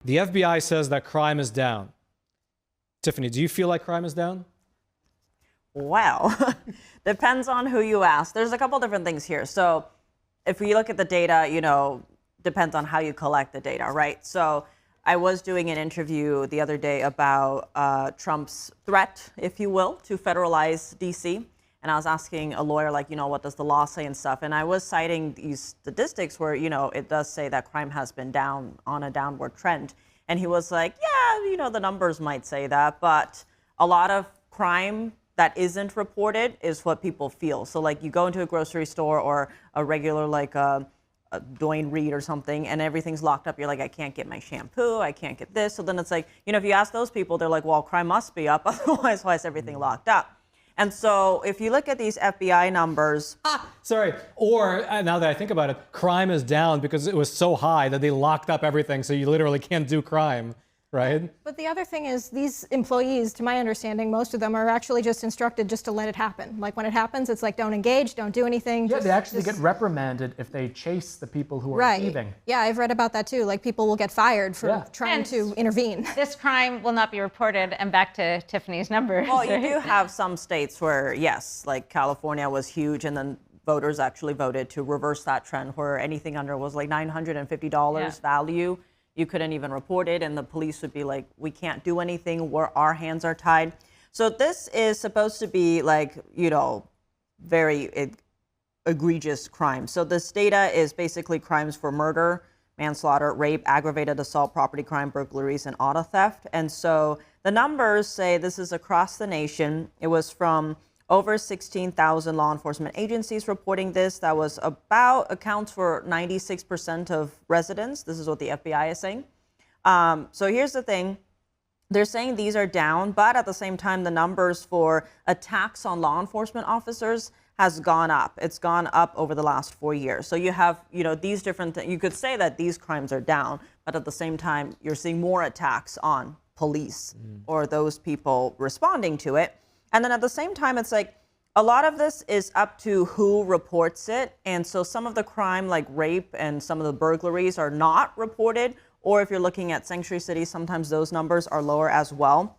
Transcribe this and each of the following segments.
The FBI says that crime is down. Tiffany, do you feel like crime is down? Well, depends on who you ask. There's a couple different things here. So if we look at the data, depends on how you collect the data, right? So I was doing an interview the other day about Trump's threat, if you will, to federalize DC. And I was asking a lawyer, what does the law say and stuff? And I was citing these statistics where, it does say that crime has been down on a downward trend. And he was like, yeah, the numbers might say that, but a lot of crime that isn't reported is what people feel. So you go into a grocery store or a regular a Duane Reade or something, and everything's locked up. You're like, I can't get my shampoo, I can't get this. So then it's like, if you ask those people, they're like, well, crime must be up, otherwise why is everything locked up? And so if you look at these FBI numbers. Sorry. Or now that I think about it, crime is down because it was so high that they locked up everything. So you literally can't do crime, right? But the other thing is these employees, to my understanding, most of them are actually just instructed just to let it happen. Like when it happens, it's like, don't engage, don't do anything. Yeah, they actually get reprimanded if they chase the people who are right. thieving. Yeah, I've read about that too. Like people will get fired for trying to intervene. This crime will not be reported, and back to Tiffany's numbers. Well, you do have some states where, yes, like California was huge, and then voters actually voted to reverse that trend where anything under was like $950 value. You couldn't even report it, and the police would be like, we can't do anything, our hands are tied. So this is supposed to be very egregious crime. So this data is basically crimes for murder, manslaughter, rape, aggravated assault, property crime, burglaries, and auto theft. And so the numbers say this is across the nation. It was from over 16,000 law enforcement agencies reporting this. That was accounts for 96% of residents. This is what the FBI is saying. So here's the thing. They're saying these are down, but at the same time, the numbers for attacks on law enforcement officers has gone up. It's gone up over the last 4 years. So you have, these different things. You could say that these crimes are down, but at the same time, you're seeing more attacks on police or those people responding to it. And then at the same time, it's like a lot of this is up to who reports it. And so some of the crime like rape and some of the burglaries are not reported. Or if you're looking at sanctuary cities, sometimes those numbers are lower as well.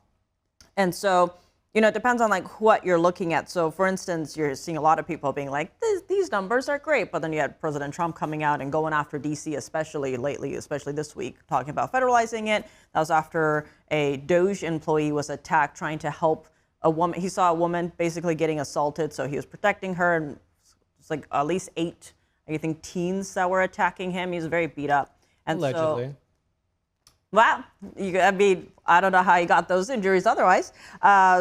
And so, it depends on what you're looking at. So for instance, you're seeing a lot of people being like, these numbers are great. But then you had President Trump coming out and going after DC, especially lately, especially this week, talking about federalizing it. That was after a DOJ employee was attacked trying to help a woman. He saw a woman basically getting assaulted, so he was protecting her, and it's like at least 8, I think, teens that were attacking him. He was very beat up. And allegedly. So, well, I don't know how he got those injuries otherwise.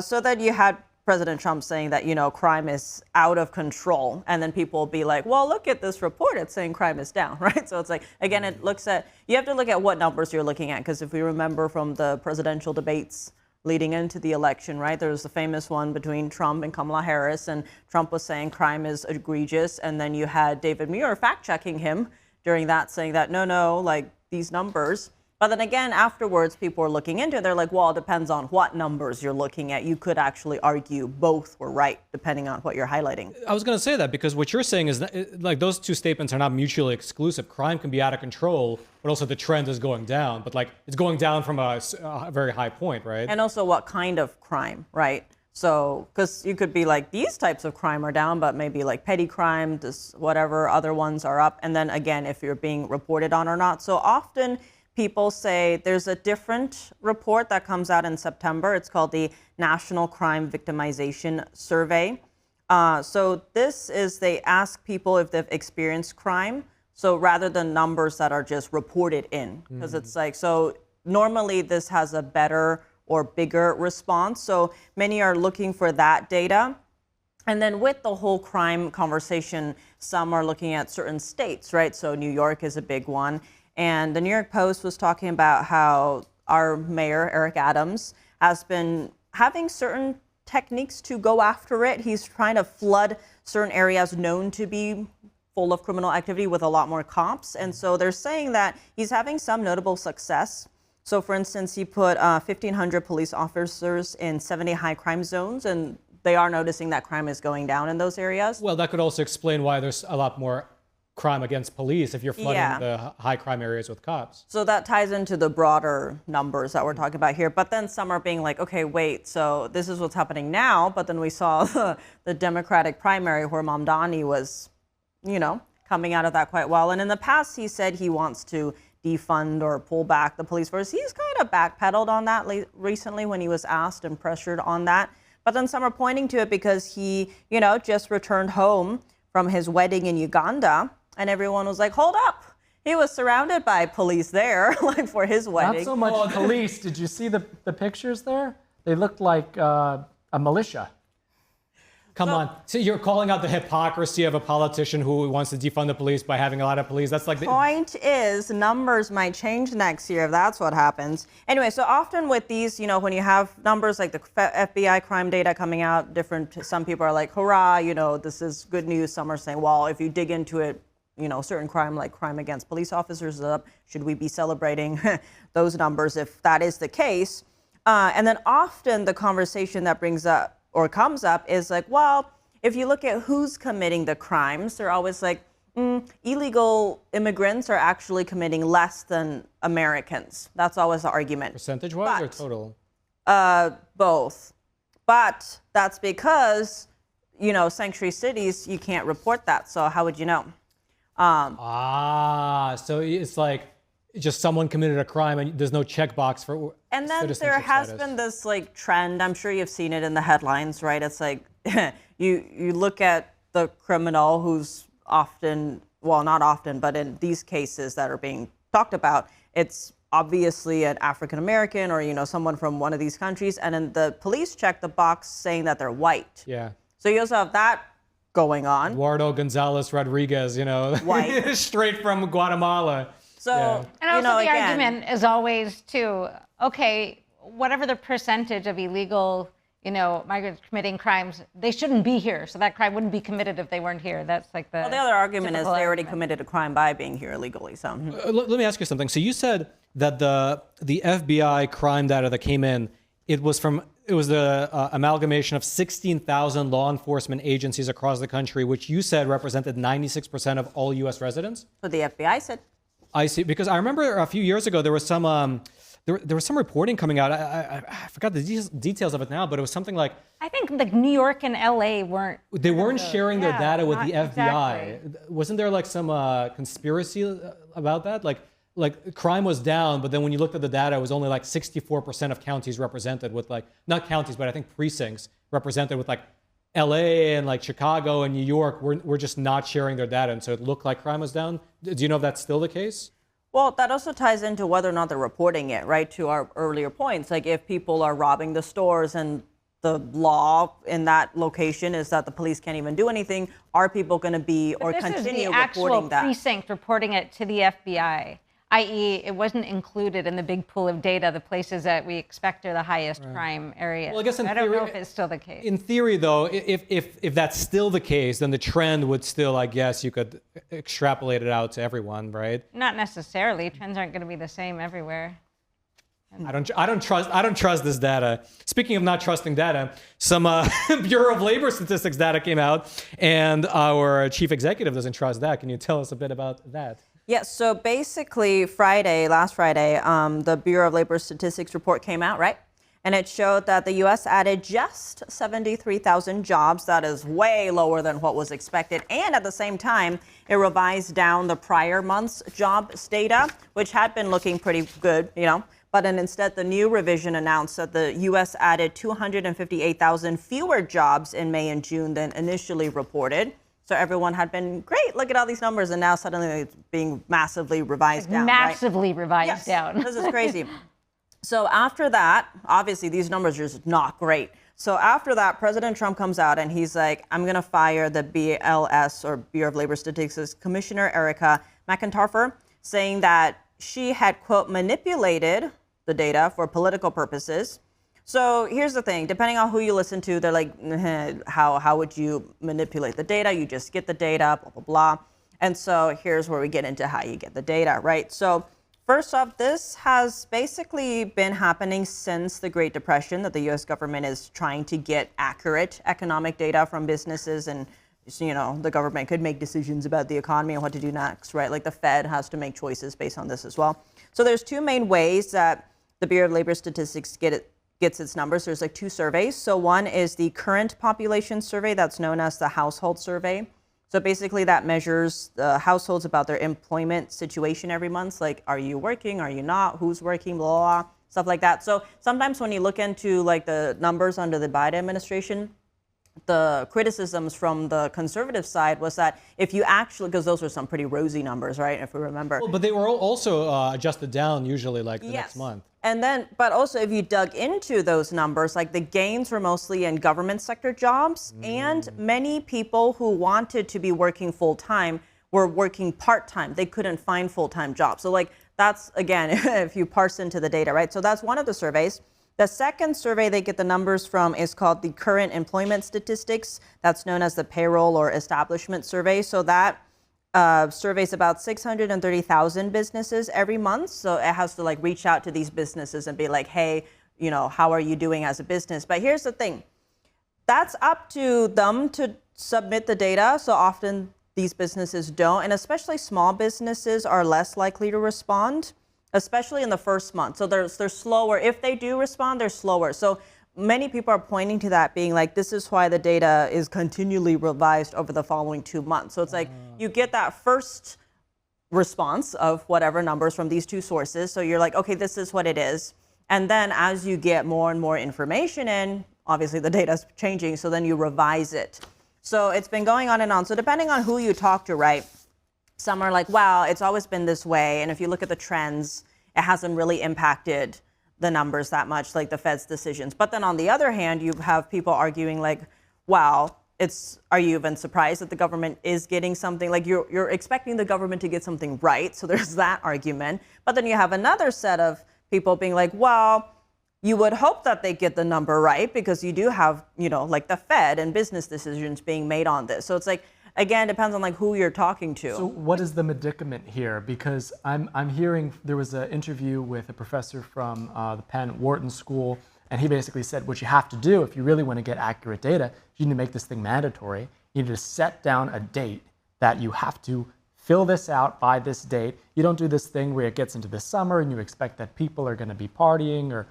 So then you had President Trump saying that, crime is out of control. And then people will be like, well, look at this report. It's saying crime is down, right? So it's like, again, you have to look at what numbers you're looking at. Because if we remember from the presidential debates leading into the election, right? There was the famous one between Trump and Kamala Harris, and Trump was saying crime is egregious. And then you had David Muir fact-checking him during that, saying that, no, these numbers. But then again, afterwards, people are looking into it. They're like, well, it depends on what numbers you're looking at. You could actually argue both were right, depending on what you're highlighting. I was going to say that because what you're saying is that those two statements are not mutually exclusive. Crime can be out of control, but also the trend is going down. But it's going down from a very high point, right? And also what kind of crime, right? So, because you could be like, these types of crime are down, but maybe like petty crime, this whatever other ones are up. And then again, if you're being reported on or not. So often people say there's a different report that comes out in September. It's called the National Crime Victimization Survey. So this is, they ask people if they've experienced crime. So rather than numbers that are just reported in, because it's like, so normally this has a better or bigger response. So many are looking for that data. And then with the whole crime conversation, some are looking at certain states, right? So New York is a big one. And the New York Post was talking about how our mayor, Eric Adams, has been having certain techniques to go after it. He's trying to flood certain areas known to be full of criminal activity with a lot more cops. And so they're saying that he's having some notable success. So for instance, he put 1,500 police officers in 70 high crime zones, and they are noticing that crime is going down in those areas. Well, that could also explain why there's a lot more crime against police if you're flooding Yeah. the high crime areas with cops. So that ties into the broader numbers that we're talking about here. But then some are being like, okay, wait, so this is what's happening now. But then we saw the Democratic primary where Mamdani was, coming out of that quite well. And in the past, he said he wants to defund or pull back the police force. He's kind of backpedaled on that recently when he was asked and pressured on that. But then some are pointing to it because he, just returned home from his wedding in Uganda. And everyone was like, hold up. He was surrounded by police there, like for his wedding. Not so much police. Did you see the pictures there? They looked like a militia. Come on. So you're calling out the hypocrisy of a politician who wants to defund the police by having a lot of police. That's like the Point is, numbers might change next year if that's what happens. Anyway, so often with these, when you have numbers like the FBI crime data coming out, some people are like, hurrah, this is good news. Some are saying, well, if you dig into it, certain crime like crime against police officers is up. Should we be celebrating those numbers if that is the case? And then often the conversation that brings up or comes up is like, well, if you look at who's committing the crimes, they're always like, illegal immigrants are actually committing less than Americans. That's always the argument. percentage-wise or total? Both. But that's because, sanctuary cities, you can't report that. So how would you know? So it's like just someone committed a crime and there's no checkbox for And then there citizenship has status. been this trend. I'm sure you've seen it in the headlines, right? It's like you look at the criminal who's often, well, not often, but in these cases that are being talked about, it's obviously an African American or someone from one of these countries, and then the police check the box saying that they're white. Yeah. So you also have that going on. Eduardo Gonzalez Rodriguez, White. straight from Guatemala. So Yeah. And also the again, argument is always too, okay, whatever the percentage of illegal, migrants committing crimes, they shouldn't be here. So that crime wouldn't be committed if they weren't here. That's like the. Well, the other argument is typical they already argument. committed a crime by being here illegally. So Let me ask you something. So you said that the FBI crime data that came in, it was the amalgamation of 16,000 law enforcement agencies across the country, which you said represented 96% of all U.S. residents. so the FBI said. I see, because I remember a few years ago there was some there was some reporting coming out. I forgot the details of it now, but it was something like I think like New York and LA they weren't sharing their data with the FBI. Exactly. Wasn't there like some conspiracy about that? Like crime was down, but then when you looked at the data, it was only like 64% of counties represented with not counties, but I think precincts represented with LA and Chicago and New York were just not sharing their data, and so it looked like crime was down. Do you know if that's still the case? Well, that also ties into whether or not they're reporting it, right? To our earlier points, like if people are robbing the stores and the law in that location is that the police can't even do anything, are people going to be or This continue is the actual reporting that? precinct reporting it to the FBI, i.e. it wasn't included in the big pool of data, the places that we expect are the highest crime areas. Well, I guess in I don't know theory- if it's still the case. In theory, though, if that's still the case, then the trend would still, I guess, you could extrapolate it out to everyone, right? Not necessarily. Trends aren't going to be the same everywhere. I don't trust this data. Speaking of not trusting data, some Bureau of Labor Statistics data came out, and our chief executive doesn't trust that. Can you tell us a bit about that? Yes, so basically last Friday, the Bureau of Labor Statistics report came out, right? And it showed that the U.S. added just 73,000 jobs. That is way lower than what was expected. And at the same time, it revised down the prior month's jobs data, which had been looking pretty good, But then instead, the new revision announced that the U.S. added 258,000 fewer jobs in May and June than initially reported. So everyone had been, great, look at all these numbers, and now suddenly it's being massively revised down. Massively revised Yes, down. This is crazy. So after that, obviously these numbers are just not great. So after that, President Trump comes out and he's like, I'm going to fire the BLS, or Bureau of Labor Statistics Commissioner Erica McIntyre, saying that she had, quote, manipulated the data for political purposes. So here's the thing, depending on who you listen to, they're like, how would you manipulate the data? You just get the data, blah, blah, blah. And so here's where we get into how you get the data, right? So first off, this has basically been happening since the Great Depression, that the US government is trying to get accurate economic data from businesses and the government could make decisions about the economy and what to do next, right? Like the Fed has to make choices based on this as well. So there's two main ways that the Bureau of Labor Statistics gets its numbers. There's like two surveys. So one is the current population survey that's known as the household survey. So basically that measures the households about their employment situation every month. Like, are you working? Are you not? Who's working? Blah, blah, blah, stuff like that. So sometimes when you look into like the numbers under the Biden administration, the criticisms from the conservative side was that if you actually, because those were some pretty rosy numbers, right? If we remember. Well, but they were also adjusted down usually like the next month. And then, but also if you dug into those numbers, like the gains were mostly in government sector jobs, and many people who wanted to be working full time were working part time. They couldn't find full time jobs. So like that's, again, if you parse into the data, right? So that's one of the surveys. The second survey they get the numbers from is called the Current Employment Statistics. That's known as the Payroll or Establishment Survey. So that surveys about 630,000 businesses every month. So it has to like reach out to these businesses and be like, hey, how are you doing as a business? But here's the thing. That's up to them to submit the data. So often these businesses don't, and especially small businesses are less likely to respond, especially in the first month. So they're slower. If they do respond, they're slower. So many people are pointing to that being like, this is why the data is continually revised over the following 2 months. So it's like you get that first response of whatever numbers from these two sources. So you're like, okay, this is what it is. And then as you get more and more information in, obviously the data is changing. So then you revise it. So it's been going on and on. So depending on who you talk to, right? Some are like, wow, it's always been this way. And if you look at the trends, it hasn't really impacted the numbers that much, like the Fed's decisions. But then on the other hand, you have people arguing like, wow, are you even surprised that the government is getting something? Like you're expecting the government to get something right. So there's that argument. But then you have another set of people being like, well, you would hope that they get the number right because you do have, like the Fed and business decisions being made on this. So it's like, again, depends on like who you're talking to. So what is the predicament here? Because I'm hearing there was an interview with a professor from the Penn Wharton School, and he basically said what you have to do if you really want to get accurate data, you need to make this thing mandatory. You need to set down a date that you have to fill this out by this date. You don't do this thing where it gets into the summer and you expect that people are going to be partying or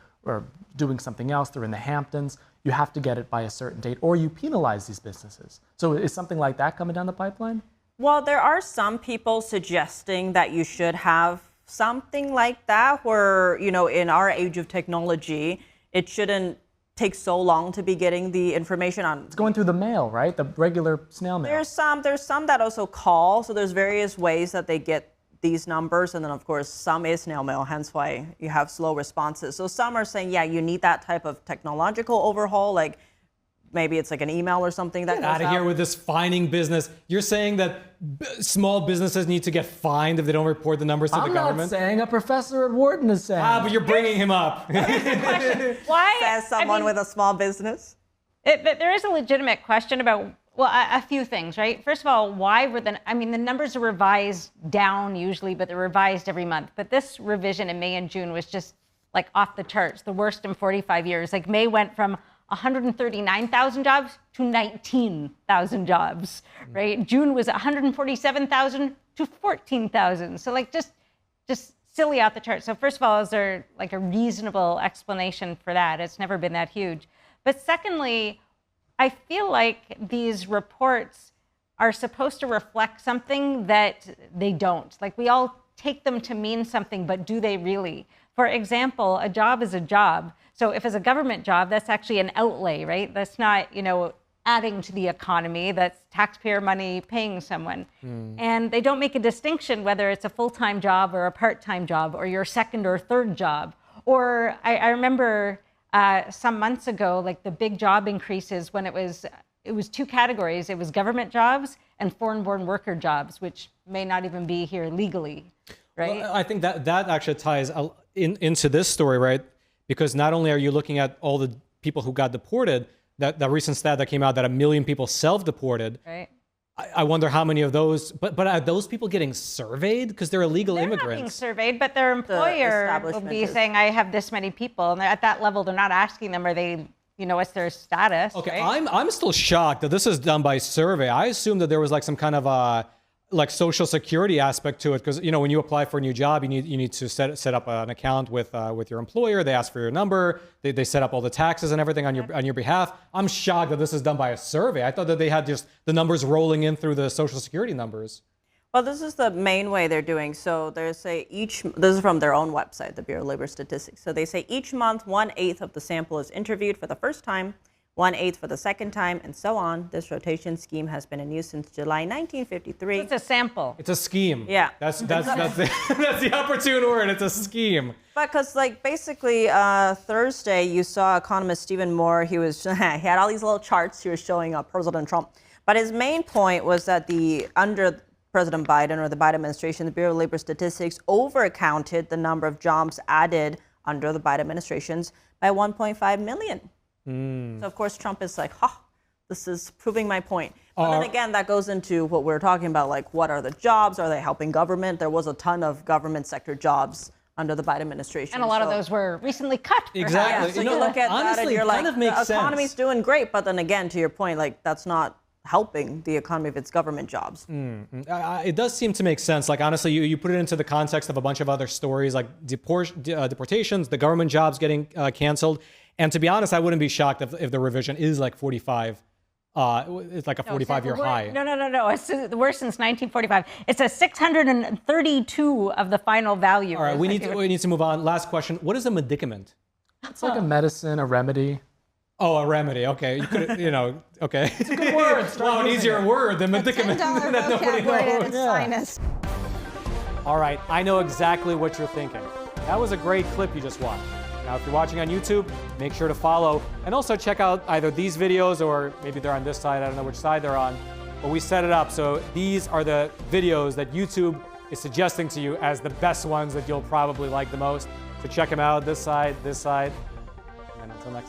doing something else. They're in the Hamptons. You have to get it by a certain date, or you penalize these businesses. So is something like that coming down the pipeline? Well, there are some people suggesting that you should have something like that where, in our age of technology, it shouldn't take so long to be getting the information on. It's going through the mail, right? The regular snail mail. There's some that also call. So there's various ways that they get these numbers. And then, of course, some is snail mail, hence why you have slow responses. So some are saying, yeah, you need that type of technological overhaul, like maybe it's like an email or something that goes out of here with this fining business. You're saying that small businesses need to get fined if they don't report the numbers to the government? I'm not saying, a professor at Wharton is saying. But you're bringing him up. Why? Says someone with a small business. There is a legitimate question about, well, a few things, right? First of all, why were the numbers are revised down usually, but they're revised every month. But this revision in May and June was just like off the charts, the worst in 45 years. Like May went from 139,000 jobs to 19,000 jobs, right? June was 147,000 to 14,000. So like just silly out the chart. So first of all, is there like a reasonable explanation for that? It's never been that huge. But secondly, I feel like these reports are supposed to reflect something that they don't. Like we all take them to mean something, but do they really? For example, a job is a job. So if it's a government job, that's actually an outlay, right? That's not, adding to the economy. That's taxpayer money paying someone. And they don't make a distinction whether it's a full-time job or a part-time job or your second or third job. Or I remember some months ago, like the big job increases when it was two categories. It was government jobs and foreign-born worker jobs, which may not even be here legally, right? Well, I think that actually ties into this story, right? Because not only are you looking at all the people who got deported, that recent stat that came out that 1 million people self-deported. Right. I wonder how many of those, but are those people getting surveyed? Because they're illegal immigrants. They're not being surveyed, but their employer will be saying, I have this many people. And at that level, they're not asking them, are they, what's their status. Okay, right? I'm still shocked that this is done by survey. I assumed that there was like some kind of like social security aspect to it, because when you apply for a new job, you need to set up an account with your employer. They ask for your number. They set up all the taxes and everything on your behalf. I'm shocked that this is done by a survey. I thought that they had just the numbers rolling in through the social security numbers. Well, this is the main way they're doing. So they say this is from their own website, the Bureau of Labor Statistics. So they say each month, 1/8 of the sample is interviewed for the first time, 1/8 for the second time, and so on. This rotation scheme has been in use since July 1953. It's a sample. It's a scheme. Yeah. That's the opportune word. It's a scheme. But because basically Thursday you saw economist Stephen Moore. He had all these little charts he was showing President Trump. But his main point was that under President Biden or the Biden administration, the Bureau of Labor Statistics overcounted the number of jobs added under the Biden administrations by 1.5 million. So of course Trump is like, this is proving my point. But then again, that goes into what we're talking about, like what are the jobs? Are they helping government? There was a ton of government sector jobs under the Biden administration. And a lot of those were recently cut. Perhaps. Exactly. Yeah, so you look at honestly, that and you're it like, kind of makes the economy's sense. doing great, but then again, to your point, like that's not helping the economy if it's government jobs. It does seem to make sense. Like honestly, you put it into the context of a bunch of other stories, like deportations, the government jobs getting canceled. And to be honest, I wouldn't be shocked if the revision is like 45. It's like a 45-year high. No. It's worse since 1945. It's a 632 of the final value. All right, we need to move on. Last question: what is a medicament? It's like a medicine, a remedy. Oh, a remedy. Okay, you could, okay. It's a good word. Wow, an easier word than medicament. $10 that nobody vocab word at knows. its finest. All right, I know exactly what you're thinking. That was a great clip you just watched. Now, if you're watching on YouTube, make sure to follow and also check out either these videos or maybe they're on this side. I don't know which side they're on, but we set it up. So these are the videos that YouTube is suggesting to you as the best ones that you'll probably like the most. So check them out, this side, and until next time.